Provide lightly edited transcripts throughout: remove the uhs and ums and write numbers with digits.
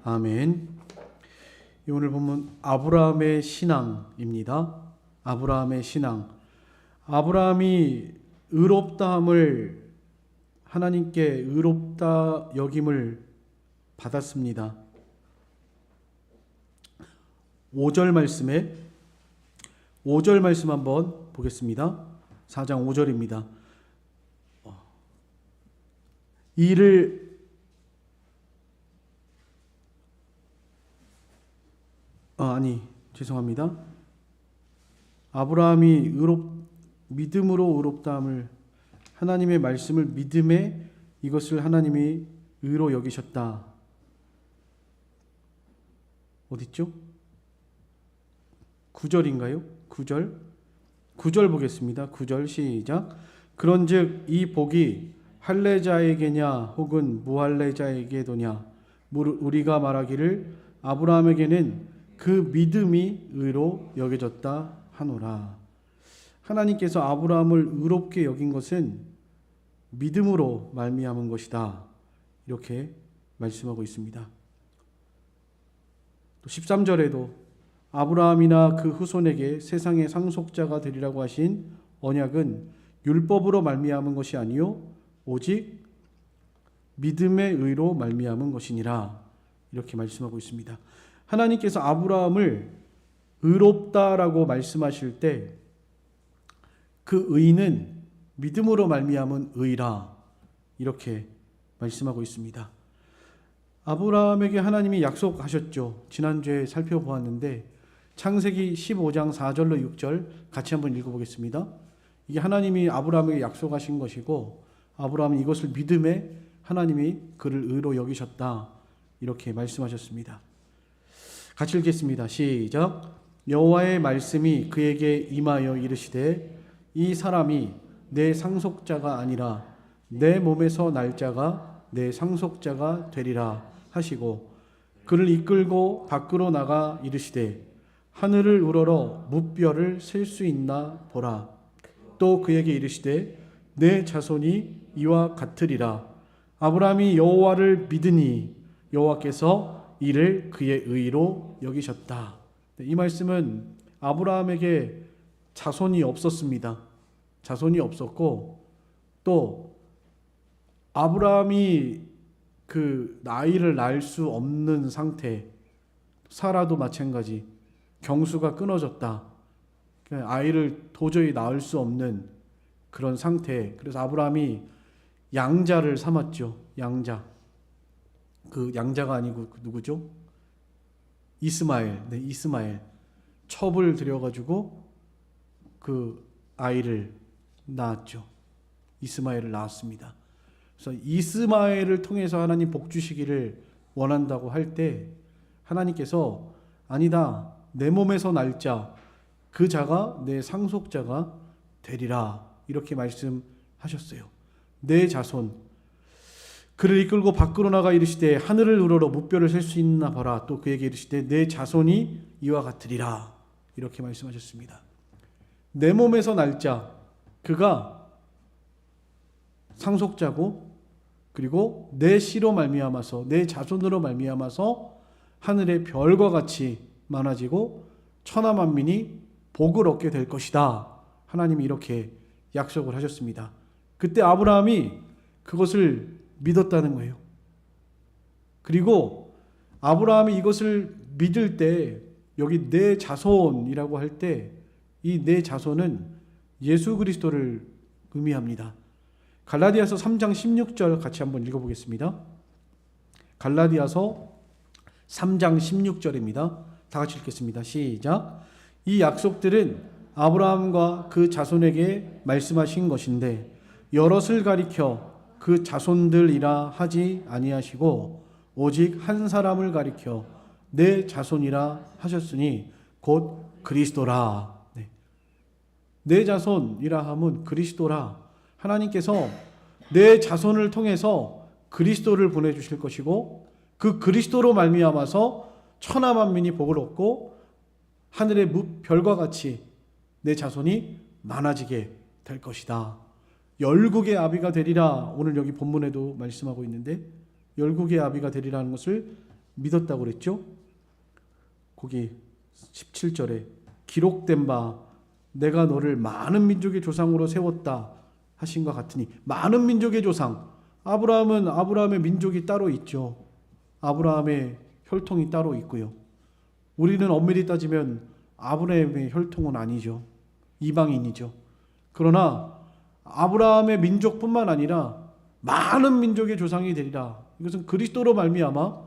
아멘. 오늘 본문 아브라함의 신앙입니다. 아브라함의 신앙. 아브라함이 의롭다함을 하나님께 의롭다 여김을 받았습니다. 5절 말씀 한번 보겠습니다. 4장 5절입니다. 죄송합니다. 아브라함이 믿음으로 의롭다함을 하나님의 말씀을 믿음에 이것을 하나님이 의로 여기셨다. 어딨죠? 9절인가요? 9절 보겠습니다. 9절 시작. 그런즉 이 복이 할례자에게냐 혹은 무할례자에게도냐 우리가 말하기를 아브라함에게는 그 믿음이 의로 여겨졌다 하노라. 하나님께서 아브라함을 의롭게 여긴 것은 믿음으로 말미암은 것이다. 이렇게 말씀하고 있습니다. 또 13절에도 아브라함이나 그 후손에게 세상의 상속자가 되리라고 하신 언약은 율법으로 말미암은 것이 아니요 오직 믿음의 의로 말미암은 것이니라. 이렇게 말씀하고 있습니다. 하나님께서 아브라함을 의롭다라고 말씀하실 때 그 의는 믿음으로 말미암은 의라. 이렇게 말씀하고 있습니다. 아브라함에게 하나님이 약속하셨죠. 지난주에 살펴보았는데 창세기 15장 4절로 6절 같이 한번 읽어보겠습니다. 이게 하나님이 아브라함에게 약속하신 것이고 아브라함은 이것을 믿음에 하나님이 그를 의로 여기셨다. 이렇게 말씀하셨습니다. 같이 읽겠습니다. 시작. 여호와의 말씀이 그에게 임하여 이르시되 이 사람이 내 상속자가 아니라 내 몸에서 날 자가 내 상속자가 되리라 하시고 그를 이끌고 밖으로 나가 이르시되 하늘을 우러러 무뼈를 셀 수 있나 보라. 또 그에게 이르시되 내 자손이 이와 같으리라. 아브라함이 여호와를 믿으니 여호와께서 이를 그의 의로 여기셨다. 이 말씀은 아브라함에게 자손이 없었습니다. 자손이 없었고 또 아브라함이 그 나이를 낳을 수 없는 상태, 사라도 마찬가지, 경수가 끊어졌다. 아이를 도저히 낳을 수 없는 그런 상태. 그래서 아브라함이 양자를 삼았죠. 양자. 그 양자가 아니고 누구죠? 이스마엘. 네, 이스마엘. 첩을 들여가지고 그 아이를 낳았죠. 이스마엘을 낳았습니다. 그래서 이스마엘을 통해서 하나님 복 주시기를 원한다고 할 때 하나님께서 아니다. 내 몸에서 날 자, 그 자가 내 상속자가 되리라. 이렇게 말씀하셨어요. 내 자손. 그를 이끌고 밖으로 나가 이르시되 하늘을 우러러 무뼈를 셀 수 있나 봐라. 또 그에게 이르시되 내 자손이 이와 같으리라. 이렇게 말씀하셨습니다. 내 몸에서 날 자, 그가 상속자고 그리고 내 씨로 말미암아서 내 자손으로 말미암아서 하늘의 별과 같이 많아지고 천하 만민이 복을 얻게 될 것이다. 하나님이 이렇게 약속을 하셨습니다. 그때 아브라함이 그것을 믿었다는 거예요. 그리고 아브라함이 이것을 믿을 때 여기 내 자손이라고 할 때 이 내 자손은 예수 그리스도를 의미합니다. 갈라디아서 3장 16절 같이 한번 읽어보겠습니다. 갈라디아서 3장 16절입니다. 다 같이 읽겠습니다. 시작. 이 약속들은 아브라함과 그 자손에게 말씀하신 것인데 여럿을 가리켜 그 자손들이라 하지 아니하시고 오직 한 사람을 가리켜 내 자손이라 하셨으니 곧 그리스도라. 네. 내 자손이라 함은 그리스도라. 하나님께서 내 자손을 통해서 그리스도를 보내주실 것이고 그 그리스도로 말미암아서 천하 만민이 복을 얻고 하늘의 별과 같이 내 자손이 많아지게 될 것이다. 열국의 아비가 되리라. 오늘 여기 본문에도 말씀하고 있는데 열국의 아비가 되리라는 것을 믿었다고 그랬죠? 거기 17절에 기록된 바 내가 너를 많은 민족의 조상으로 세웠다 하신 것 같으니, 많은 민족의 조상, 아브라함은 아브라함의 민족이 따로 있죠. 아브라함의 혈통이 따로 있고요. 우리는 엄밀히 따지면 아브라함의 혈통은 아니죠. 이방인이죠. 그러나 아브라함의 민족뿐만 아니라 많은 민족의 조상이 되리라. 이것은 그리스도로 말미암아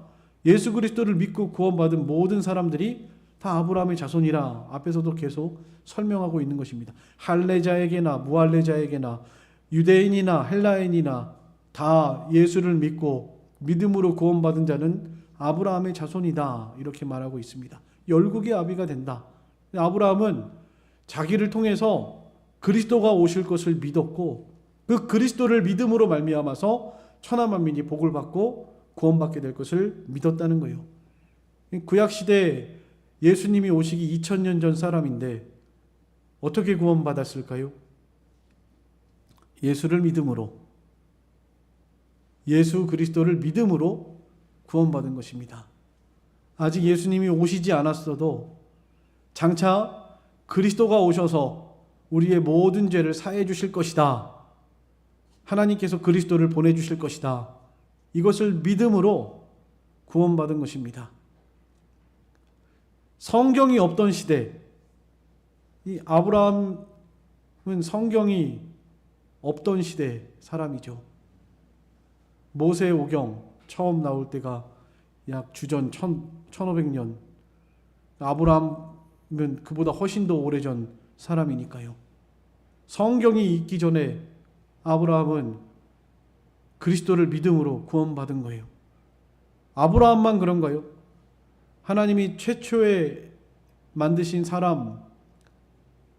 예수 그리스도를 믿고 구원받은 모든 사람들이 다 아브라함의 자손이라 앞에서도 계속 설명하고 있는 것입니다. 할례자에게나 무할례자에게나 유대인이나 헬라인이나 다 예수를 믿고 믿음으로 구원받은 자는 아브라함의 자손이다, 이렇게 말하고 있습니다. 열국의 아비가 된다. 아브라함은 자기를 통해서 그리스도가 오실 것을 믿었고, 그 그리스도를 믿음으로 말미암아서 천하 만민이 복을 받고 구원받게 될 것을 믿었다는 거예요. 구약시대 예수님이 오시기 2000년 전 사람인데 어떻게 구원받았을까요? 예수를 믿음으로, 예수 그리스도를 믿음으로 구원받은 것입니다. 아직 예수님이 오시지 않았어도 장차 그리스도가 오셔서 우리의 모든 죄를 사해 주실 것이다, 하나님께서 그리스도를 보내주실 것이다, 이것을 믿음으로 구원받은 것입니다. 성경이 없던 시대, 이 아브라함은 성경이 없던 시대 사람이죠. 모세오경 처음 나올 때가 약 주전 1500년, 아브라함은 그보다 훨씬 더 오래전 사람이니까요. 성경이 있기 전에 아브라함은 그리스도를 믿음으로 구원받은 거예요. 아브라함만 그런가요? 하나님이 최초에 만드신 사람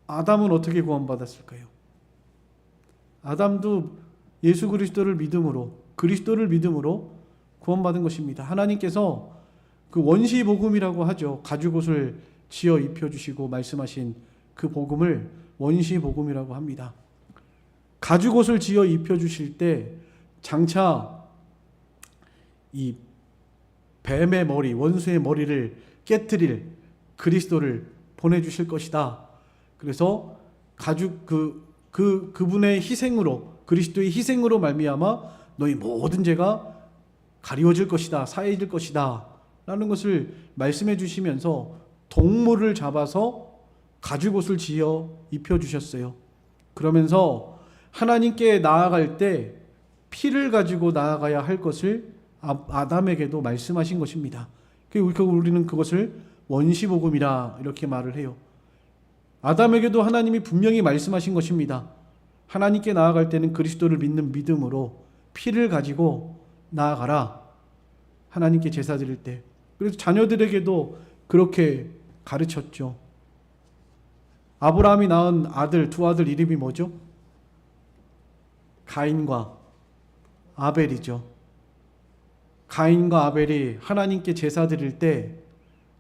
아담은 어떻게 구원받았을까요? 아담도 예수 그리스도를 믿음으로, 그리스도를 믿음으로 구원받은 것입니다. 하나님께서 그 원시 복음이라고 하죠. 가죽옷을 지어 입혀주시고 말씀하신 그 복음을 원시 복음이라고 합니다. 가죽옷을 지어 입혀주실 때 장차 이 뱀의 머리, 원수의 머리를 깨트릴 그리스도를 보내주실 것이다. 그래서 가죽 그분의 희생으로, 그리스도의 희생으로 말미암아 너희 모든 죄가 가리워질 것이다, 사해질 것이다 라는 것을 말씀해 주시면서 동물을 잡아서 가죽옷을 지어 입혀주셨어요. 그러면서 하나님께 나아갈 때 피를 가지고 나아가야 할 것을 아담에게도 말씀하신 것입니다. 그러니까 우리는 그것을 원시복음이라 이렇게 말을 해요. 아담에게도 하나님이 분명히 말씀하신 것입니다. 하나님께 나아갈 때는 그리스도를 믿는 믿음으로 피를 가지고 나아가라, 하나님께 제사 드릴 때. 그래서 자녀들에게도 그렇게 가르쳤죠. 아브라함이 낳은 아들, 두 아들 이름이 뭐죠? 가인과 아벨이죠. 가인과 아벨이 하나님께 제사 드릴 때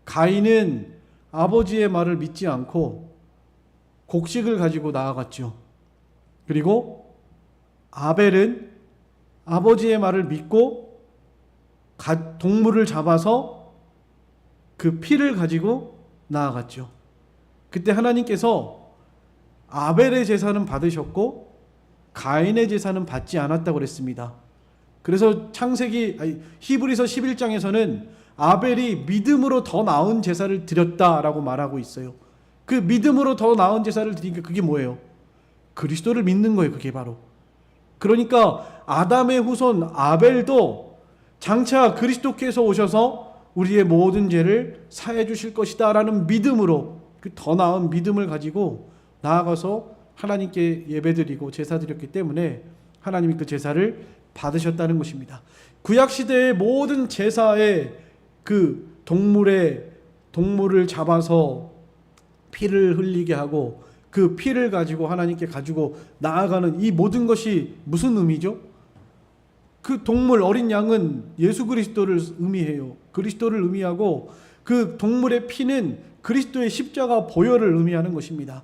가인은 아버지의 말을 믿지 않고 곡식을 가지고 나아갔죠. 그리고 아벨은 아버지의 말을 믿고 동물을 잡아서 그 피를 가지고 나아갔죠. 그때 하나님께서 아벨의 제사는 받으셨고 가인의 제사는 받지 않았다고 그랬습니다. 그래서 히브리서 11장에서는 아벨이 믿음으로 더 나은 제사를 드렸다라고 말하고 있어요. 그 믿음으로 더 나은 제사를 드리니까 그게 뭐예요? 그리스도를 믿는 거예요. 그게 바로. 그러니까 아담의 후손 아벨도 장차 그리스도께서 오셔서 우리의 모든 죄를 사해 주실 것이다 라는 믿음으로, 그 더 나은 믿음을 가지고 나아가서 하나님께 예배드리고 제사드렸기 때문에 하나님이 그 제사를 받으셨다는 것입니다. 구약시대의 모든 제사에 그 동물을 잡아서 피를 흘리게 하고 그 피를 가지고 하나님께 가지고 나아가는 이 모든 것이 무슨 의미죠? 그 동물, 어린 양은 예수 그리스도를 의미해요. 그리스도를 의미하고 그 동물의 피는 그리스도의 십자가 보혈을 의미하는 것입니다.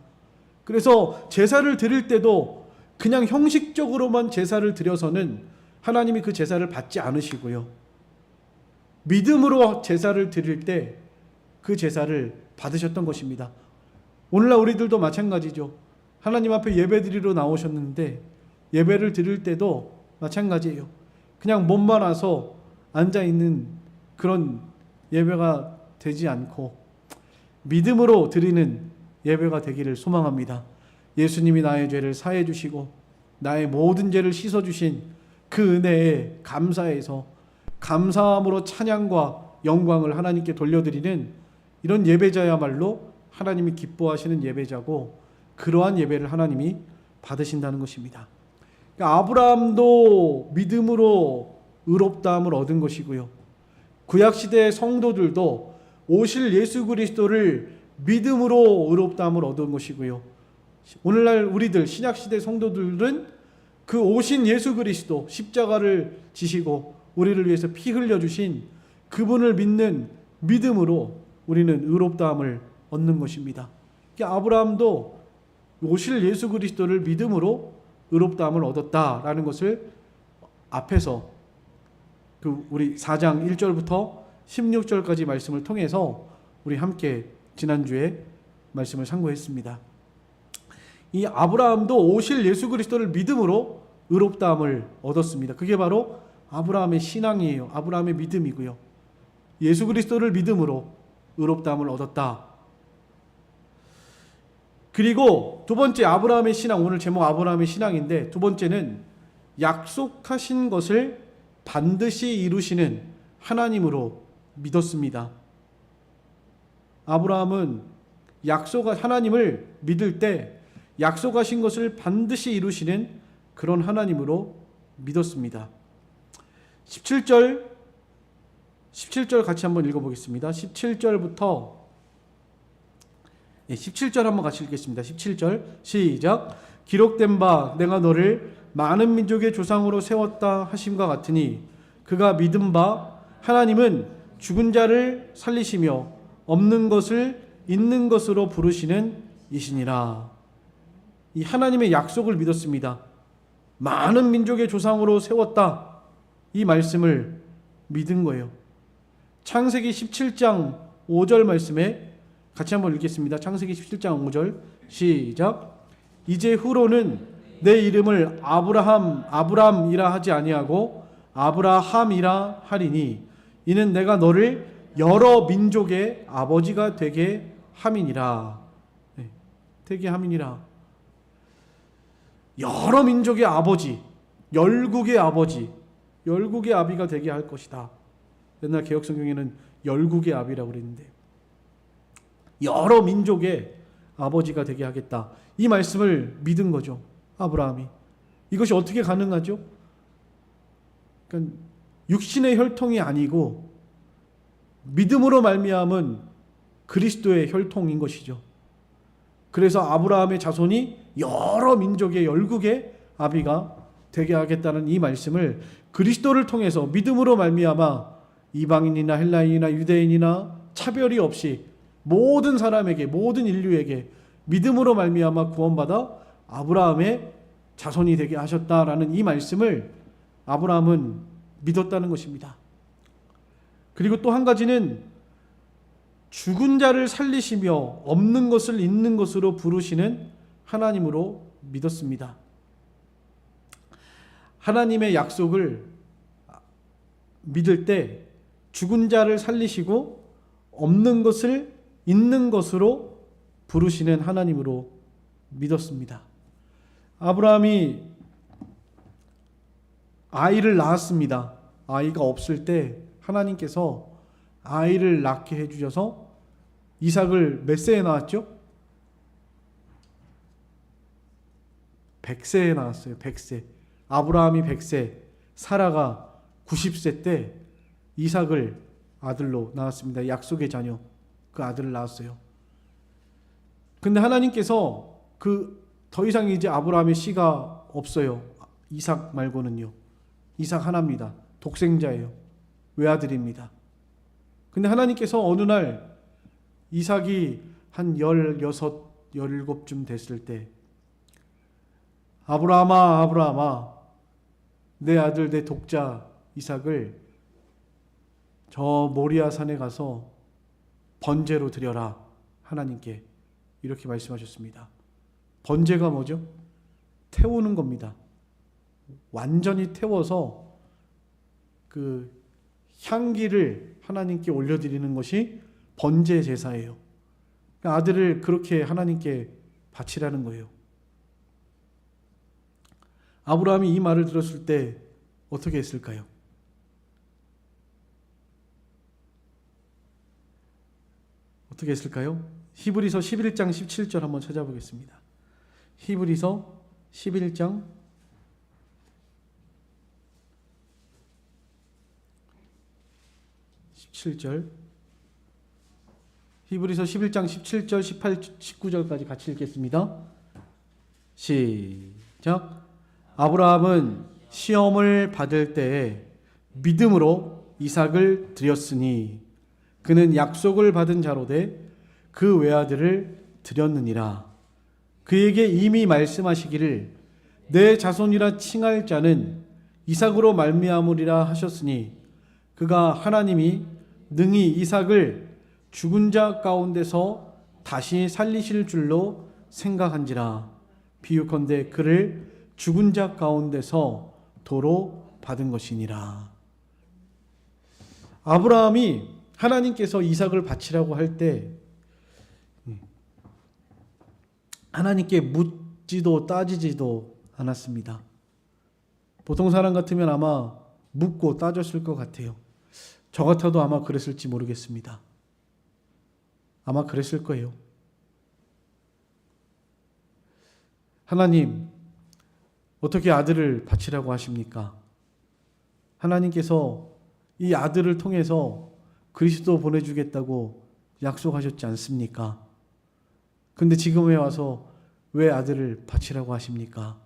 그래서 제사를 드릴 때도 그냥 형식적으로만 제사를 드려서는 하나님이 그 제사를 받지 않으시고요. 믿음으로 제사를 드릴 때 그 제사를 받으셨던 것입니다. 오늘날 우리들도 마찬가지죠. 하나님 앞에 예배 드리러 나오셨는데 예배를 드릴 때도 마찬가지예요. 그냥 몸만 와서 앉아있는 그런 예배가 되지 않고 믿음으로 드리는 예배가 되기를 소망합니다. 예수님이 나의 죄를 사해 주시고 나의 모든 죄를 씻어 주신 그 은혜에 감사해서 감사함으로 찬양과 영광을 하나님께 돌려드리는 이런 예배자야말로 하나님이 기뻐하시는 예배자고 그러한 예배를 하나님이 받으신다는 것입니다. 그러니까 아브라함도 믿음으로 의롭다함을 얻은 것이고요. 구약시대의 성도들도 오실 예수 그리스도를 믿음으로 의롭다함을 얻은 것이고요. 오늘날 우리들 신약시대 성도들은 그 오신 예수 그리스도 십자가를 지시고 우리를 위해서 피 흘려주신 그분을 믿는 믿음으로 우리는 의롭다함을 얻는 것입니다. 그러니까 아브라함도 오실 예수 그리스도를 믿음으로 의롭다함을 얻었다라는 것을 앞에서 그 우리 4장 1절부터 16절까지 말씀을 통해서 우리 함께 지난주에 말씀을 상고했습니다. 이 아브라함도 오실 예수 그리스도를 믿음으로 의롭다함을 얻었습니다. 그게 바로 아브라함의 신앙이에요. 아브라함의 믿음이고요. 예수 그리스도를 믿음으로 의롭다함을 얻었다. 그리고 두 번째 아브라함의 신앙, 오늘 제목 아브라함의 신앙인데 두 번째는 약속하신 것을 반드시 이루시는 하나님으로 믿었습니다. 아브라함은 하나님을 믿을 때 약속하신 것을 반드시 이루시는 그런 하나님으로 믿었습니다. 17절 같이 한번 읽어보겠습니다. 17절부터 17절 한번 같이 읽겠습니다. 17절 시작. 기록된 바 내가 너를 많은 민족의 조상으로 세웠다 하심과 같으니 그가 믿은 바 하나님은 죽은 자를 살리시며 없는 것을 있는 것으로 부르시는 이시니라. 이 하나님의 약속을 믿었습니다. 많은 민족의 조상으로 세웠다. 이 말씀을 믿은 거예요. 창세기 17장 5절 말씀에 같이 한번 읽겠습니다. 창세기 17장 5절 시작. 이제 후로는 내 이름을 아브람이라 하지 아니하고 아브라함이라 하리니 이는 내가 너를 여러 민족의 아버지가 되게 함이니라. 되게 함이니라. 여러 민족의 아버지, 열국의 아버지, 열국의 아비가 되게 할 것이다. 옛날 개혁성경에는 열국의 아비라고 그랬는데 여러 민족의 아버지가 되게 하겠다. 이 말씀을 믿은 거죠. 아브라함이. 이것이 어떻게 가능하죠? 그러니까 육신의 혈통이 아니고 믿음으로 말미암은 그리스도의 혈통인 것이죠. 그래서 아브라함의 자손이 여러 민족의 열국의 아비가 되게 하겠다는 이 말씀을 그리스도를 통해서 믿음으로 말미암아 이방인이나 헬라인이나 유대인이나 차별이 없이 모든 사람에게 모든 인류에게 믿음으로 말미암아 구원받아 아브라함의 자손이 되게 하셨다라는 이 말씀을 아브라함은 믿었다는 것입니다. 그리고 또 한 가지는 죽은 자를 살리시며 없는 것을 있는 것으로 부르시는 하나님으로 믿었습니다. 하나님의 약속을 믿을 때 죽은 자를 살리시고 없는 것을 있는 것으로 부르시는 하나님으로 믿었습니다. 아브라함이 아이를 낳았습니다. 아이가 없을 때 하나님께서 아이를 낳게 해주셔서 이삭을 몇 세에 낳았죠? 100세에 낳았어요. 100세. 아브라함이 100세, 사라가 90세 때 이삭을 아들로 낳았습니다. 약속의 자녀, 그 아들을 낳았어요. 근데 하나님께서 더 이상 이제 아브라함의 씨가 없어요. 이삭 말고는요. 이삭 하나입니다. 독생자예요. 외아들입니다. 근데 하나님께서 어느 날 이삭이 한 16, 17쯤 됐을 때 아브라함아, 아브라함아, 내 아들, 내 독자 이삭을 저 모리아 산에 가서 번제로 드려라 하나님께 이렇게 말씀하셨습니다. 번제가 뭐죠? 태우는 겁니다. 완전히 태워서 그 향기를 하나님께 올려드리는 것이 번제 제사예요. 아들을 그렇게 하나님께 바치라는 거예요. 아브라함이 이 말을 들었을 때 어떻게 했을까요? 어떻게 했을까요? 히브리서 11장 17절 한번 찾아보겠습니다. 히브리서 11장 17절, 히브리서 11장 17절, 18, 19절까지 같이 읽겠습니다. 시작. 아브라함은 시험을 받을 때에 믿음으로 이삭을 드렸으니 그는 약속을 받은 자로되 그 외아들을 드렸느니라. 그에게 이미 말씀하시기를 내 자손이라 칭할 자는 이삭으로 말미암으리라 하셨으니 그가 하나님이 능히 이삭을 죽은 자 가운데서 다시 살리실 줄로 생각한지라. 비유컨대 그를 죽은 자 가운데서 도로 받은 것이니라. 아브라함이 하나님께서 이삭을 바치라고 할 때 하나님께 묻지도 따지지도 않았습니다. 보통 사람 같으면 아마 묻고 따졌을 것 같아요. 저 같아도 아마 그랬을지 모르겠습니다. 아마 그랬을 거예요. 하나님, 어떻게 아들을 바치라고 하십니까? 하나님께서 이 아들을 통해서 그리스도 보내주겠다고 약속하셨지 않습니까? 근데 지금에 와서 왜 아들을 바치라고 하십니까?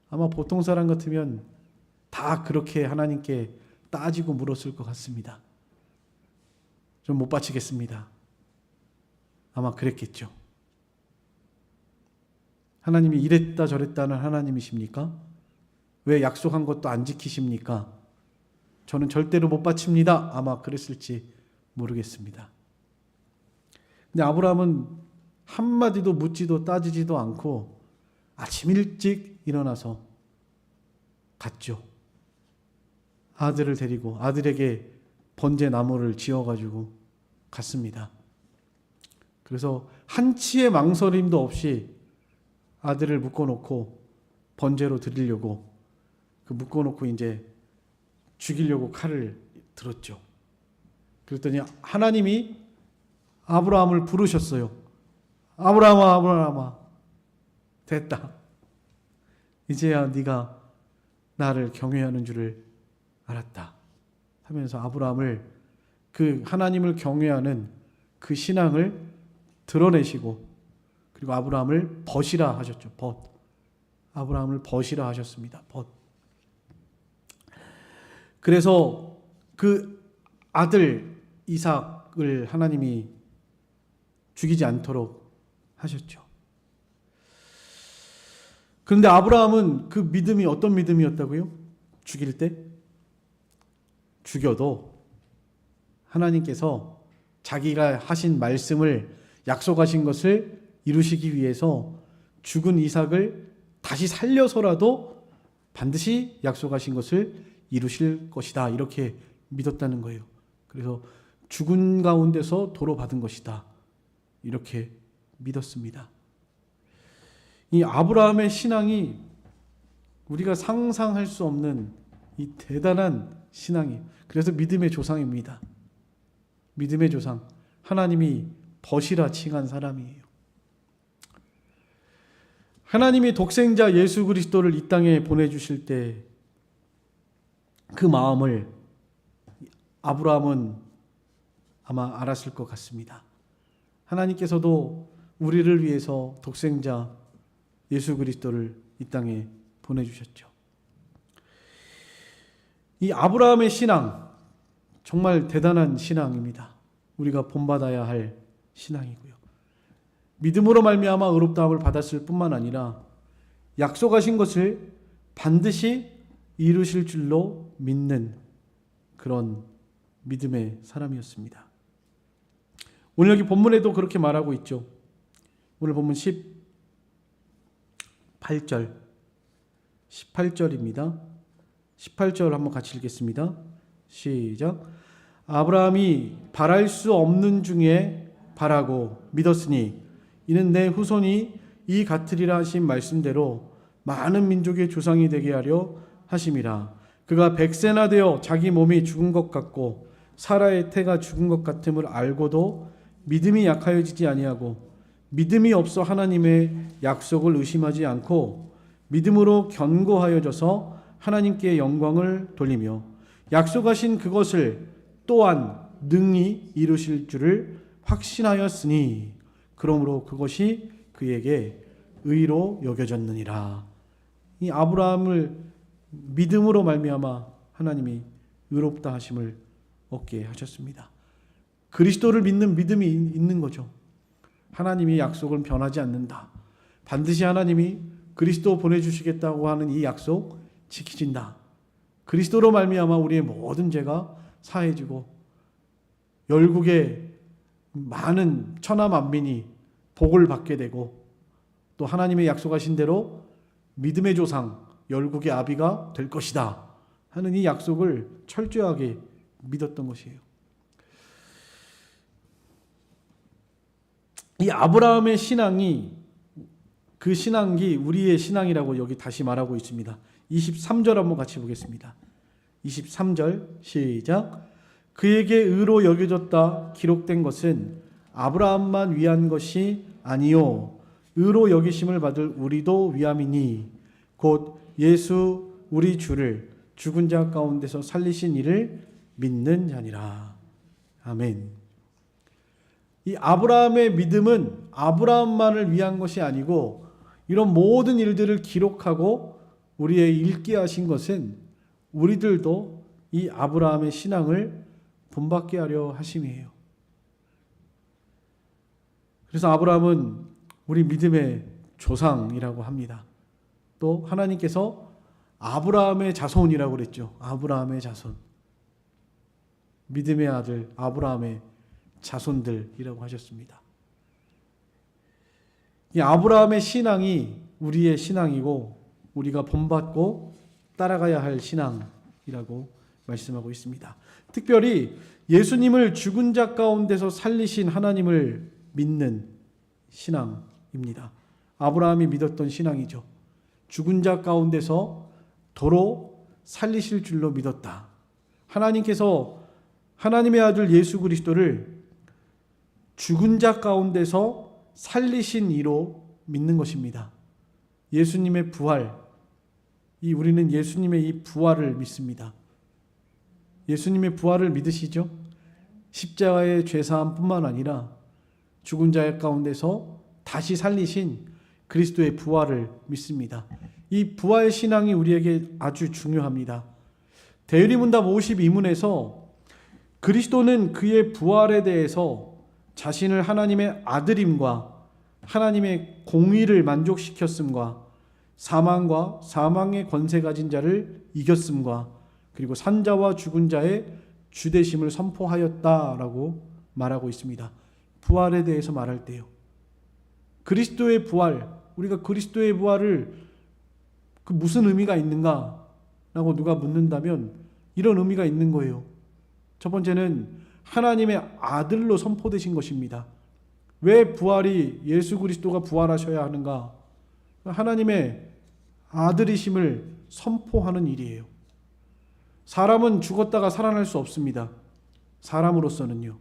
아마 보통 사람 같으면 다 그렇게 하나님께 따지고 물었을 것 같습니다. 좀 못 바치겠습니다. 아마 그랬겠죠. 하나님이 이랬다 저랬다는 하나님이십니까? 왜 약속한 것도 안 지키십니까? 저는 절대로 못 바칩니다. 아마 그랬을지 모르겠습니다. 근데 아브라함은 한마디도 묻지도 따지지도 않고 아침 일찍 일어나서 갔죠. 아들을 데리고 아들에게 번제 나무를 지어가지고 갔습니다. 그래서 한치의 망설임도 없이 아들을 묶어놓고 번제로 드리려고 묶어놓고 이제 죽이려고 칼을 들었죠. 그랬더니 하나님이 아브라함을 부르셨어요. 아브라함아, 아브라함아, 됐다. 이제야 네가 나를 경외하는 줄을 알았다. 하면서 아브라함을 그 하나님을 경외하는 그 신앙을 드러내시고 그리고 아브라함을 벗이라 하셨죠. 벗. 아브라함을 벗이라 하셨습니다. 벗. 그래서 그 아들 이삭을 하나님이 죽이지 않도록 하셨죠. 그런데 아브라함은 그 믿음이 어떤 믿음이었다고요? 죽일 때? 죽여도 하나님께서 자기가 하신 말씀을 약속하신 것을 이루시기 위해서 죽은 이삭을 다시 살려서라도 반드시 약속하신 것을 이루실 것이다. 이렇게 믿었다는 거예요. 그래서 죽은 가운데서 도로 받은 것이다. 이렇게 믿었습니다. 이 아브라함의 신앙이 우리가 상상할 수 없는 이 대단한 신앙이에요. 그래서 믿음의 조상입니다. 믿음의 조상. 하나님이 벗이라 칭한 사람이에요. 하나님이 독생자 예수 그리스도를 이 땅에 보내주실 때 그 마음을 아브라함은 아마 알았을 것 같습니다. 하나님께서도 우리를 위해서 독생자 예수 그리스도를 이 땅에 보내주셨죠. 이 아브라함의 신앙 정말 대단한 신앙입니다. 우리가 본받아야 할 신앙이고요. 믿음으로 말미암아 의롭다함을 받았을 뿐만 아니라 약속하신 것을 반드시 이루실 줄로 믿는 그런 믿음의 사람이었습니다. 오늘 여기 본문에도 그렇게 말하고 있죠. 오늘 본문 18절입니다. 18절 한번 같이 읽겠습니다. 시작. 아브라함이 바랄 수 없는 중에 바라고 믿었으니 이는 내 후손이 이 같으리라 하신 말씀대로 많은 민족의 조상이 되게 하려 하심이라. 그가 100세나 되어 자기 몸이 죽은 것 같고 사라의 태가 죽은 것 같음을 알고도 믿음이 약하여지지 아니하고 믿음이 없어 하나님의 약속을 의심하지 않고 믿음으로 견고하여져서 하나님께 영광을 돌리며 약속하신 그것을 또한 능히 이루실 줄을 확신하였으니 그러므로 그것이 그에게 의로 여겨졌느니라. 이 아브라함을 믿음으로 말미암아 하나님이 의롭다 하심을 얻게 하셨습니다. 그리스도를 믿는 믿음이 있는 거죠. 하나님의 약속은 변하지 않는다. 반드시 하나님이 그리스도 보내주시겠다고 하는 이 약속 지키진다. 그리스도로 말미암아 우리의 모든 죄가 사해지고 열국의 많은 천하 만민이 복을 받게 되고 또 하나님의 약속하신 대로 믿음의 조상 열국의 아비가 될 것이다 하는 이 약속을 철저하게 믿었던 것이에요. 이 아브라함의 신앙이 그 신앙이 우리의 신앙이라고 여기 다시 말하고 있습니다. 23절 한번 같이 보겠습니다. 23절 시작. 그에게 의로 여겨졌다 기록된 것은 아브라함만 위한 것이 아니요 의로 여기심을 받을 우리도 위함이니 곧 예수 우리 주를 죽은 자 가운데서 살리신 이를 믿는 자니라. 아멘. 이 아브라함의 믿음은 아브라함만을 위한 것이 아니고 이런 모든 일들을 기록하고 우리의 읽게 하신 것은 우리들도 이 아브라함의 신앙을 본받게 하려 하심이에요. 그래서 아브라함은 우리 믿음의 조상이라고 합니다. 또 하나님께서 아브라함의 자손이라고 그랬죠. 아브라함의 자손. 믿음의 아들 아브라함의 자손들이라고 하셨습니다. 이 아브라함의 신앙이 우리의 신앙이고 우리가 본받고 따라가야 할 신앙이라고 말씀하고 있습니다. 특별히 예수님을 죽은 자 가운데서 살리신 하나님을 믿는 신앙입니다. 아브라함이 믿었던 신앙이죠. 죽은 자 가운데서 도로 살리실 줄로 믿었다. 하나님께서 하나님의 아들 예수 그리스도를 죽은 자 가운데서 살리신 이로 믿는 것입니다. 예수님의 부활, 우리는 예수님의 이 부활을 믿습니다. 예수님의 부활을 믿으시죠? 십자가의 죄사함뿐만 아니라 죽은 자 가운데서 다시 살리신 그리스도의 부활을 믿습니다. 이 부활 신앙이 우리에게 아주 중요합니다. 대리문답 52문에서 그리스도는 그의 부활에 대해서 자신을 하나님의 아들임과 하나님의 공의를 만족시켰음과 사망과 사망의 권세 가진 자를 이겼음과 그리고 산자와 죽은 자의 주되심을 선포하였다라고 말하고 있습니다. 부활에 대해서 말할 때요. 그리스도의 부활, 우리가 그리스도의 부활을 그 무슨 의미가 있는가? 라고 누가 묻는다면 이런 의미가 있는 거예요. 첫 번째는 하나님의 아들로 선포되신 것입니다. 왜 부활이 예수 그리스도가 부활하셔야 하는가? 하나님의 아들이심을 선포하는 일이에요. 사람은 죽었다가 살아날 수 없습니다. 사람으로서는요.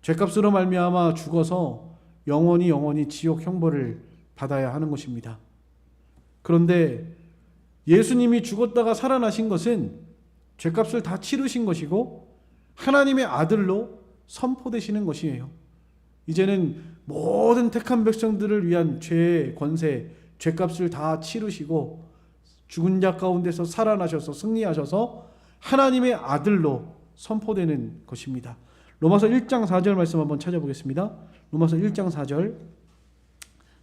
죄값으로 말미암아 죽어서 영원히 지옥 형벌을 받아야 하는 것입니다. 그런데 예수님이 죽었다가 살아나신 것은 죄값을 다 치르신 것이고 하나님의 아들로 선포되시는 것이에요. 이제는 모든 택한 백성들을 위한 죄의 권세, 죄값을 다 치르시고 죽은 자 가운데서 살아나셔서 승리하셔서 하나님의 아들로 선포되는 것입니다. 로마서 1장 4절 말씀 한번 찾아보겠습니다. 로마서 1장 4절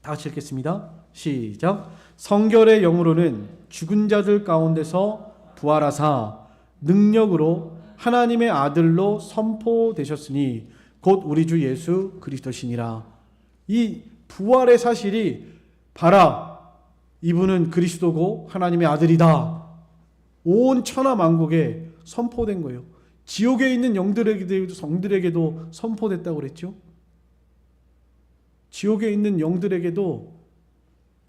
다 같이 읽겠습니다. 시작. 성결의 영으로는 죽은 자들 가운데서 부활하사 능력으로 하나님의 아들로 선포되셨으니 곧 우리 주 예수 그리스도시니라. 이 부활의 사실이 봐라, 이분은 그리스도고 하나님의 아들이다, 온 천하 만국에 선포된 거예요. 지옥에 있는 영들에게도, 성들에게도 선포됐다고 그랬죠. 지옥에 있는 영들에게도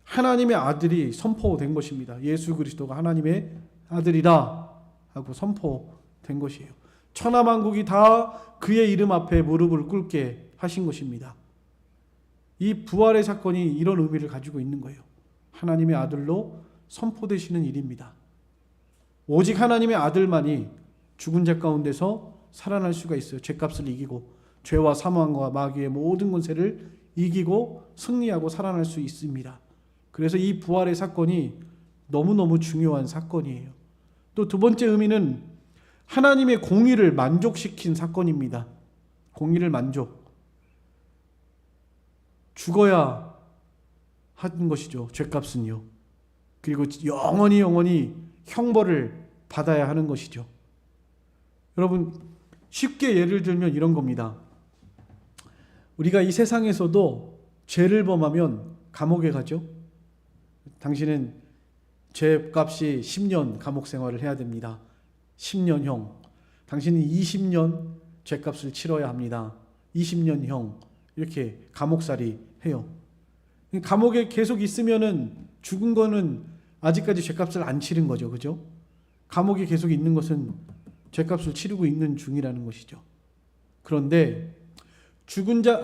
하나님의 아들이 선포된 것입니다. 예수 그리스도가 하나님의 아들이다 하고 선포된 것이에요. 천하 만국이 다 그의 이름 앞에 무릎을 꿇게 하신 것입니다. 이 부활의 사건이 이런 의미를 가지고 있는 거예요. 하나님의 아들로 선포되시는 일입니다. 오직 하나님의 아들만이 죽은 자 가운데서 살아날 수가 있어요. 죄값을 이기고 죄와 사망과 마귀의 모든 권세를 이기고 승리하고 살아날 수 있습니다. 그래서 이 부활의 사건이 너무너무 중요한 사건이에요. 또 두 번째 의미는 하나님의 공의를 만족시킨 사건입니다. 공의를 만족. 죽어야 한 것이죠. 죄값은요. 그리고 영원히 형벌을 받아야 하는 것이죠. 여러분, 쉽게 예를 들면 이런 겁니다. 우리가 이 세상에서도 죄를 범하면 감옥에 가죠. 당신은 죄값이 10년 감옥 생활을 해야 됩니다. 10년형. 당신은 20년 죄값을 치러야 합니다. 20년형. 이렇게 감옥살이 해요. 감옥에 계속 있으면은 죽은 거는 아직까지 죄값을 안 치른 거죠. 그죠? 감옥에 계속 있는 것은 죄값을 치르고 있는 중이라는 것이죠. 그런데 죽은 자,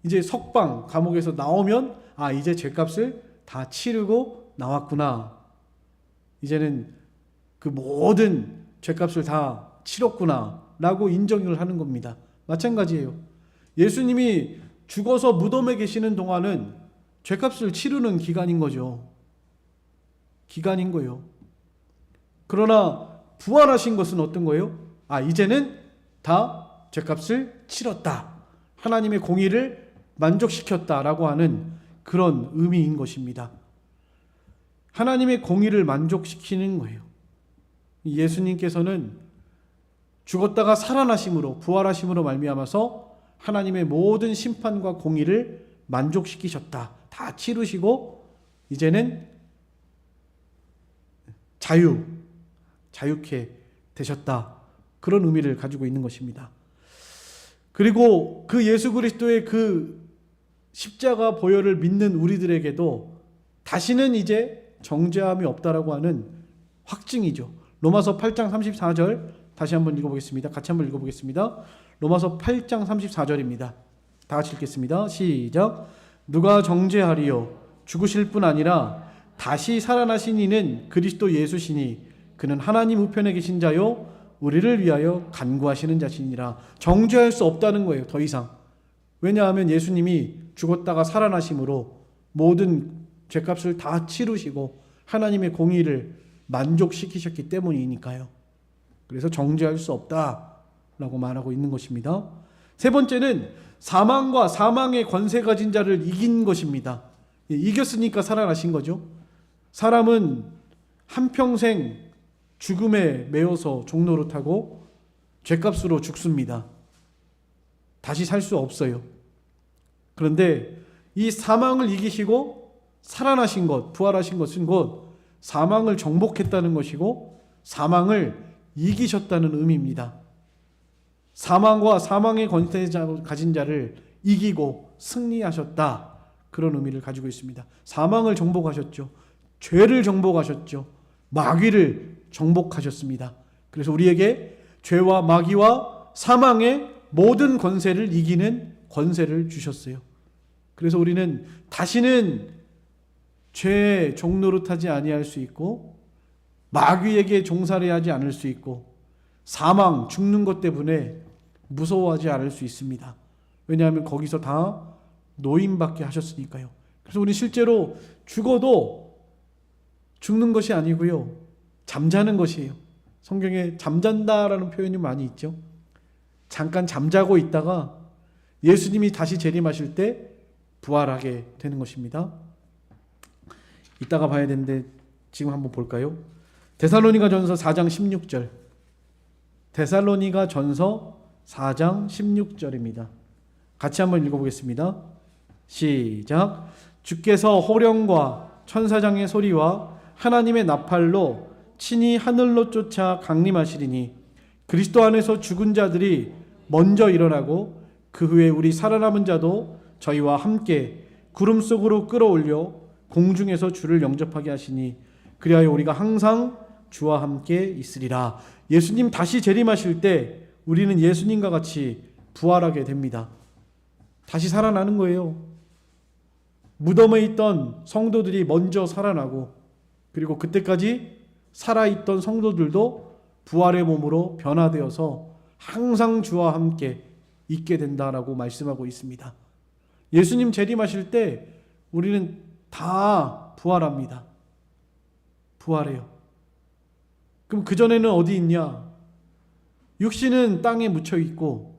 이제 석방, 감옥에서 나오면, 이제 죄값을 다 치르고 나왔구나. 이제는 그 모든 죄값을 다 치렀구나. 라고 인정을 하는 겁니다. 마찬가지예요. 예수님이 죽어서 무덤에 계시는 동안은 죄값을 치르는 기간인 거죠. 기간인 거예요. 그러나 부활하신 것은 어떤 거예요? 이제는 다 죄값을 치렀다. 하나님의 공의를 만족시켰다라고 하는 그런 의미인 것입니다. 하나님의 공의를 만족시키는 거예요. 예수님께서는 죽었다가 살아나심으로, 부활하심으로 말미암아서 하나님의 모든 심판과 공의를 만족시키셨다. 다 치르시고 이제는 자유케 되셨다. 그런 의미를 가지고 있는 것입니다. 그리고 그 예수 그리스도의 그 십자가 보혈을 믿는 우리들에게도 다시는 이제 정죄함이 없다라고 하는 확증이죠. 로마서 8장 34절 다시 한번 읽어보겠습니다. 같이 한번 읽어보겠습니다. 로마서 8장 34절입니다. 다 같이 읽겠습니다. 시작. 누가 정죄하리요? 죽으실 뿐 아니라 다시 살아나신 이는 그리스도 예수시니 그는 하나님 우편에 계신 자요 우리를 위하여 간구하시는 자시니라. 정죄할 수 없다는 거예요. 더 이상. 왜냐하면 예수님이 죽었다가 살아나심으로 모든 죄값을 다 치르시고 하나님의 공의를 만족시키셨기 때문이니까요. 그래서 정죄할 수 없다라고 말하고 있는 것입니다. 세 번째는 사망과 사망의 권세 가진 자를 이긴 것입니다. 이겼으니까 살아나신 거죠. 사람은 한평생 죽음에 매여서 종노릇하고 죄값으로 죽습니다. 다시 살 수 없어요. 그런데 이 사망을 이기시고 살아나신 것, 부활하신 것은 곧 사망을 정복했다는 것이고 사망을 이기셨다는 의미입니다. 사망과 사망의 권세 가진 자를 이기고 승리하셨다. 그런 의미를 가지고 있습니다. 사망을 정복하셨죠. 죄를 정복하셨죠. 마귀를 정복하셨습니다. 그래서 우리에게 죄와 마귀와 사망의 모든 권세를 이기는 권세를 주셨어요. 그래서 우리는 다시는 죄에 종노릇하지 아니할 수 있고 마귀에게 종살이하지 않을 수 있고 사망, 죽는 것 때문에 무서워하지 않을 수 있습니다. 왜냐하면 거기서 다 노임받게 하셨으니까요. 그래서 우리 실제로 죽어도 죽는 것이 아니고요. 잠자는 것이에요. 성경에 잠잔다라는 표현이 많이 있죠. 잠깐 잠자고 있다가 예수님이 다시 재림하실 때 부활하게 되는 것입니다. 이따가 봐야 되는데 지금 한번 볼까요? 데살로니가전서 4장 16절 데살로니가 전서 4장 16절입니다. 같이 한번 읽어보겠습니다. 시작. 주께서 호령과 천사장의 소리와 하나님의 나팔로 친히 하늘로 쫓아 강림하시리니 그리스도 안에서 죽은 자들이 먼저 일어나고 그 후에 우리 살아남은 자도 저희와 함께 구름 속으로 끌어올려 공중에서 주를 영접하게 하시니 그리하여 우리가 항상 주와 함께 있으리라. 예수님 다시 재림하실 때 우리는 예수님과 같이 부활하게 됩니다. 다시 살아나는 거예요. 무덤에 있던 성도들이 먼저 살아나고 그리고 그때까지 살아있던 성도들도 부활의 몸으로 변화되어서 항상 주와 함께 있게 된다라고 말씀하고 있습니다. 예수님 재림하실 때 우리는 다 부활합니다. 부활해요. 그럼 그전에는 어디 있냐? 육신은 땅에 묻혀 있고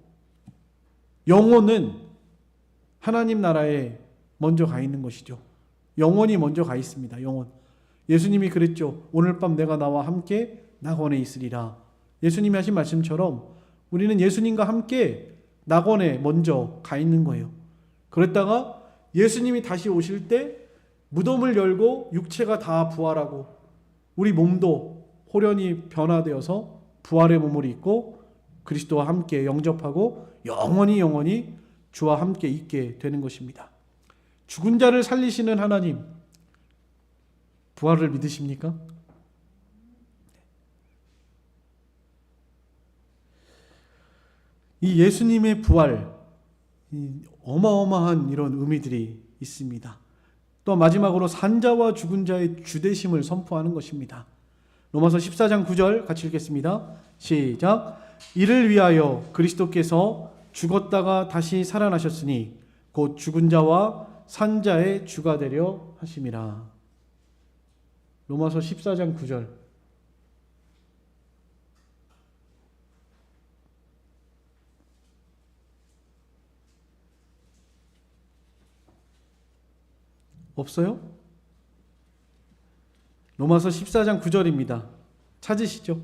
영혼은 하나님 나라에 먼저 가 있는 것이죠. 영혼이 먼저 가 있습니다. 영혼. 예수님이 그랬죠. 오늘 밤 내가 나와 함께 낙원에 있으리라. 예수님이 하신 말씀처럼 우리는 예수님과 함께 낙원에 먼저 가 있는 거예요. 그랬다가 예수님이 다시 오실 때 무덤을 열고 육체가 다 부활하고 우리 몸도 호련히 변화되어서 부활의 몸을 입고 그리스도와 함께 영접하고 영원히 주와 함께 있게 되는 것입니다. 죽은 자를 살리시는 하나님, 부활을 믿으십니까? 이 예수님의 부활, 어마어마한 이런 의미들이 있습니다. 또 마지막으로 산자와 죽은 자의 주되심을 선포하는 것입니다. 로마서 14장 9절 같이 읽겠습니다. 시작. 이를 위하여 그리스도께서 죽었다가 다시 살아나셨으니 곧 죽은 자와 산자의 주가 되려 하심이라. 로마서 14장 9절. 없어요? 로마서 14장 9절입니다. 찾으시죠?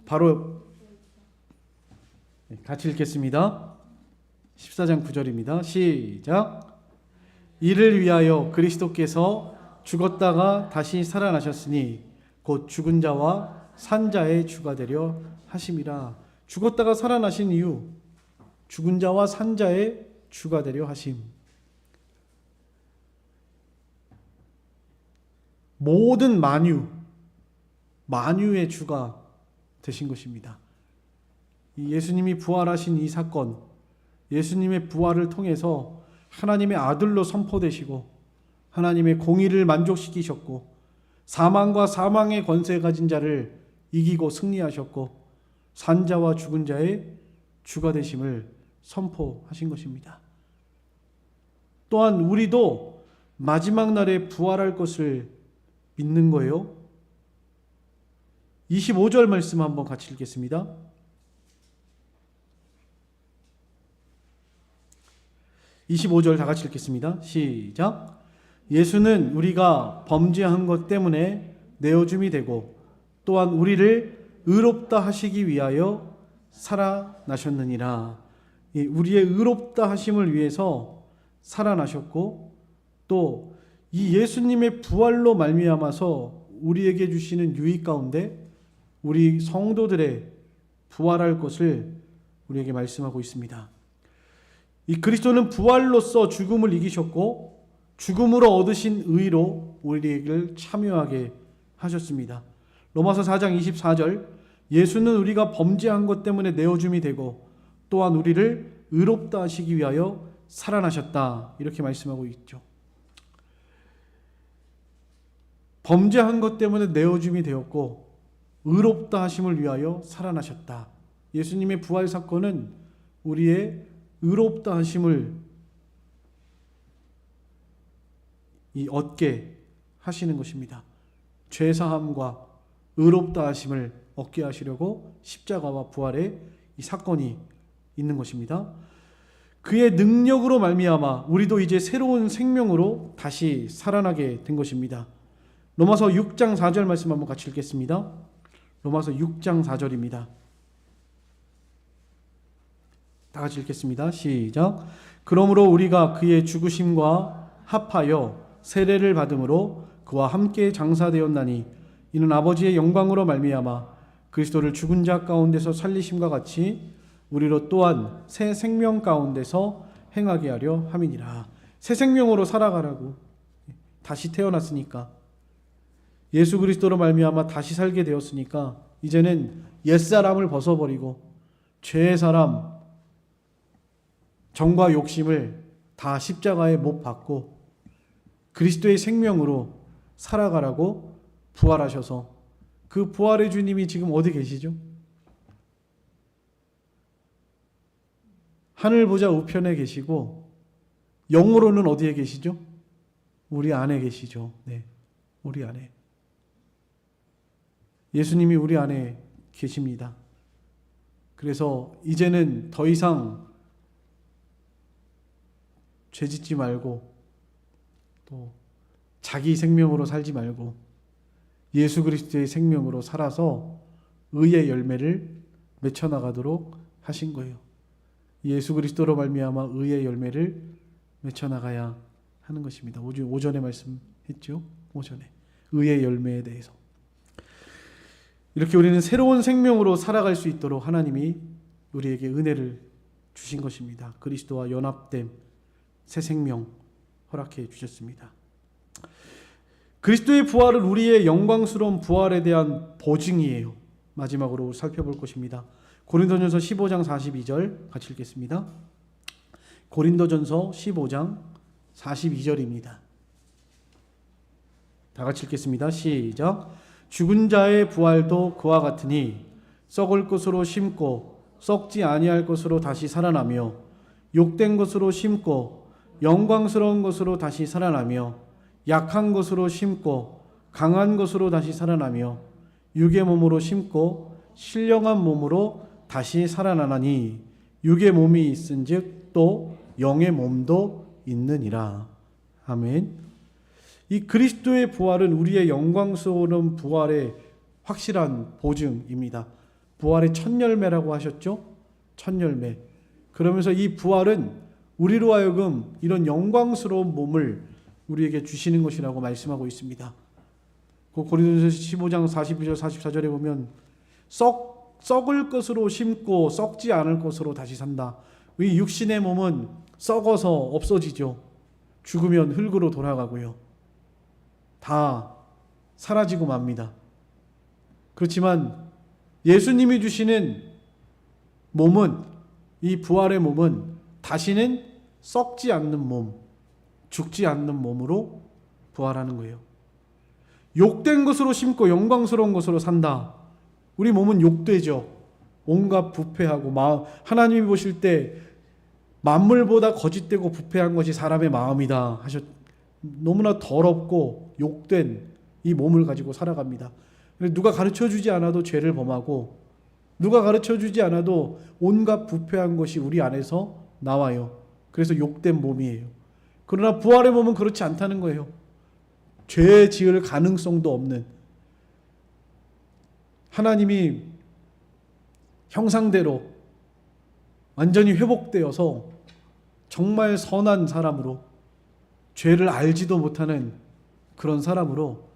바로 같이 읽겠습니다. 14장 9절입니다. 시작. 이를 위하여 그리스도께서 죽었다가 다시 살아나셨으니 곧 죽은 자와 산자의 주가 되려 하심이라. 죽었다가 살아나신 이유, 죽은 자와 산자의 주가 되려 하심. 모든 만유의 주가 되신 것입니다. 예수님이 부활하신 이 사건, 예수님의 부활을 통해서 하나님의 아들로 선포되시고 하나님의 공의를 만족시키셨고 사망과 사망의 권세 가진 자를 이기고 승리하셨고 산자와 죽은 자의 주가 되심을 선포하신 것입니다. 또한 우리도 마지막 날에 부활할 것을 믿는 거예요. 25절 말씀 한번 같이 읽겠습니다. 25절 다 같이 읽겠습니다. 시작. 예수는 우리가 범죄한 것 때문에 내어줌이 되고 또한 우리를 의롭다 하시기 위하여 살아나셨느니라. 우리의 의롭다 하심을 위해서 살아나셨고 또 이 예수님의 부활로 말미암아서 우리에게 주시는 유익 가운데 우리 성도들의 부활할 것을 우리에게 말씀하고 있습니다. 이 그리스도는 부활로서 죽음을 이기셨고 죽음으로 얻으신 의로 우리에게 참여하게 하셨습니다. 로마서 4장 24절 예수는 우리가 범죄한 것 때문에 내어줌이 되고 또한 우리를 의롭다 하시기 위하여 살아나셨다. 이렇게 말씀하고 있죠. 범죄한 것 때문에 내어줌이 되었고 의롭다 하심을 위하여 살아나셨다. 예수님의 부활 사건은 우리의 의롭다 하심을 얻게 하시는 것입니다. 죄사함과 의롭다 하심을 얻게 하시려고 십자가와 부활의 이 사건이 있는 것입니다. 그의 능력으로 말미암아 우리도 이제 새로운 생명으로 다시 살아나게 된 것입니다. 로마서 6장 4절 말씀 한번 같이 읽겠습니다. 로마서 6장 4절입니다. 다 같이 읽겠습니다. 시작. 그러므로 우리가 그의 죽으심과 합하여 세례를 받음으로 그와 함께 장사되었나니 이는 아버지의 영광으로 말미암아 그리스도를 죽은 자 가운데서 살리심과 같이 우리로 또한 새 생명 가운데서 행하게 하려 함이니라. 새 생명으로 살아가라고. 다시 태어났으니까, 예수 그리스도로 말미암아 다시 살게 되었으니까 이제는 옛사람을 벗어버리고 죄의 사람, 정과 욕심을 다 십자가에 못 박고 그리스도의 생명으로 살아가라고 부활하셔서, 그 부활의 주님이 지금 어디 계시죠? 하늘 보좌 우편에 계시고 영으로는 어디에 계시죠? 우리 안에 계시죠. 네, 우리 안에. 예수님이 우리 안에 계십니다. 그래서 이제는 더 이상 죄짓지 말고 또 자기 생명으로 살지 말고 예수 그리스도의 생명으로 살아서 의의 열매를 맺혀나가도록 하신 거예요. 예수 그리스도로 말미암아 의의 열매를 맺혀나가야 하는 것입니다. 오전에 말씀했죠. 오전에 의의 열매에 대해서. 이렇게 우리는 새로운 생명으로 살아갈 수 있도록 하나님이 우리에게 은혜를 주신 것입니다. 그리스도와 연합됨, 새 생명 허락해 주셨습니다. 그리스도의 부활은 우리의 영광스러운 부활에 대한 보증이에요. 마지막으로 살펴볼 것입니다. 고린도전서 15장 42절 같이 읽겠습니다. 고린도전서 15장 42절입니다. 다 같이 읽겠습니다. 시작. 죽은 자의 부활도 그와 같으니 썩을 것으로 심고 썩지 아니할 것으로 다시 살아나며 욕된 것으로 심고 영광스러운 것으로 다시 살아나며 약한 것으로 심고 강한 것으로 다시 살아나며 육의 몸으로 심고 신령한 몸으로 다시 살아나나니 육의 몸이 있은즉 또 영의 몸도 있느니라. 아멘. 이 그리스도의 부활은 우리의 영광스러운 부활의 확실한 보증입니다. 부활의 첫 열매라고 하셨죠? 첫 열매. 그러면서 이 부활은 우리로 하여금 이런 영광스러운 몸을 우리에게 주시는 것이라고 말씀하고 있습니다. 고린도전서 15장 42절 44절에 보면 썩을 것으로 심고 썩지 않을 것으로 다시 산다. 이 육신의 몸은 썩어서 없어지죠. 죽으면 흙으로 돌아가고요. 다 사라지고 맙니다. 그렇지만 예수님이 주시는 몸은, 이 부활의 몸은 다시는 썩지 않는 몸, 죽지 않는 몸으로 부활하는 거예요. 욕된 것으로 심고 영광스러운 것으로 산다. 우리 몸은 욕되죠. 온갖 부패하고 하나님이 보실 때 만물보다 거짓되고 부패한 것이 사람의 마음이다 너무나 더럽고 욕된 이 몸을 가지고 살아갑니다. 누가 가르쳐주지 않아도 죄를 범하고 누가 가르쳐주지 않아도 온갖 부패한 것이 우리 안에서 나와요. 그래서 욕된 몸이에요. 그러나 부활의 몸은 그렇지 않다는 거예요. 죄 지을 가능성도 없는, 하나님이 형상대로 완전히 회복되어서 정말 선한 사람으로, 죄를 알지도 못하는 그런 사람으로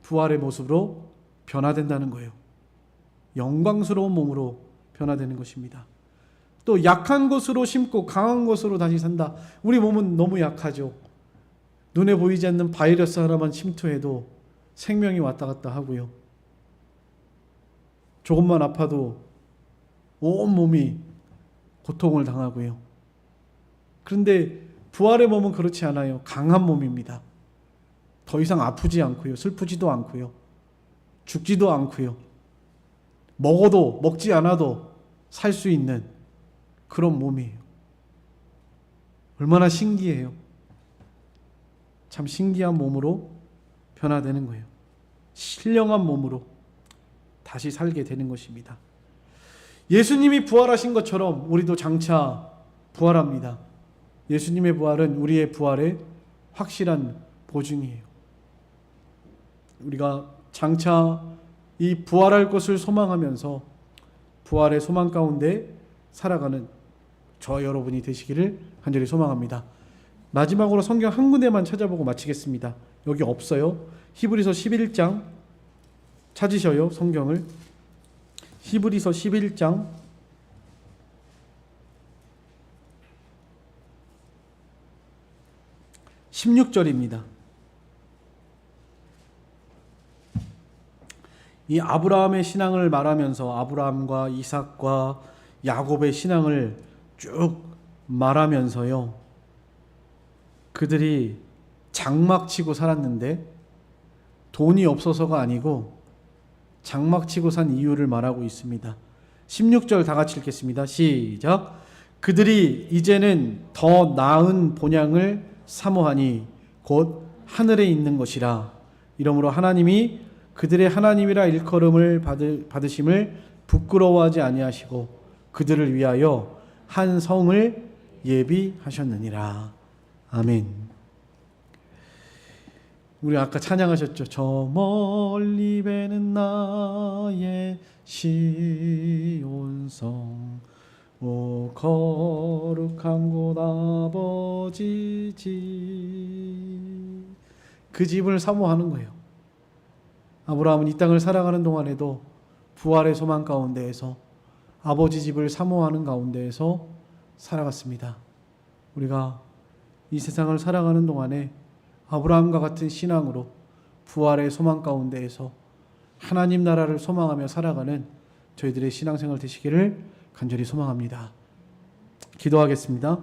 부활의 모습으로 변화된다는 거예요. 영광스러운 몸으로 변화되는 것입니다. 또 약한 것으로 심고 강한 것으로 다시 산다. 우리 몸은 너무 약하죠. 눈에 보이지 않는 바이러스 하나만 침투해도 생명이 왔다 갔다 하고요. 조금만 아파도 온 몸이 고통을 당하고요. 그런데 부활의 몸은 그렇지 않아요. 강한 몸입니다. 더 이상 아프지 않고요. 슬프지도 않고요. 죽지도 않고요. 먹어도 먹지 않아도 살 수 있는 그런 몸이에요. 얼마나 신기해요. 참 신기한 몸으로 변화되는 거예요. 신령한 몸으로 다시 살게 되는 것입니다. 예수님이 부활하신 것처럼 우리도 장차 부활합니다. 예수님의 부활은 우리의 부활의 확실한 보증이에요. 우리가 장차 이 부활할 것을 소망하면서 부활의 소망 가운데 살아가는 저와 여러분이 되시기를 간절히 소망합니다. 마지막으로 성경 한 군데만 찾아보고 마치겠습니다. 여기 없어요. 히브리서 11장 찾으셔요. 성경을. 히브리서 11장 16절입니다. 이 아브라함의 신앙을 말하면서 아브라함과 이삭과 야곱의 신앙을 쭉 말하면서요. 그들이 장막치고 살았는데 돈이 없어서가 아니고 장막치고 산 이유를 말하고 있습니다. 16절 다 같이 읽겠습니다. 시작. 그들이 이제는 더 나은 본향을 사모하니 곧 하늘에 있는 것이라. 이러므로 하나님이 그들의 하나님이라 일컬음을 받으심을 부끄러워하지 아니하시고 그들을 위하여 한 성을 예비하셨느니라. 아멘. 우리 아까 찬양하셨죠. 저 멀리 배는 나의 시온성, 오 거룩한 곳 아버지 집. 그 집을 사모하는 거예요. 아브라함은 이 땅을 살아가는 동안에도 부활의 소망 가운데에서 아버지 집을 사모하는 가운데에서 살아갔습니다. 우리가 이 세상을 살아가는 동안에 아브라함과 같은 신앙으로 부활의 소망 가운데에서 하나님 나라를 소망하며 살아가는 저희들의 신앙생활 되시기를 간절히 소망합니다. 기도하겠습니다.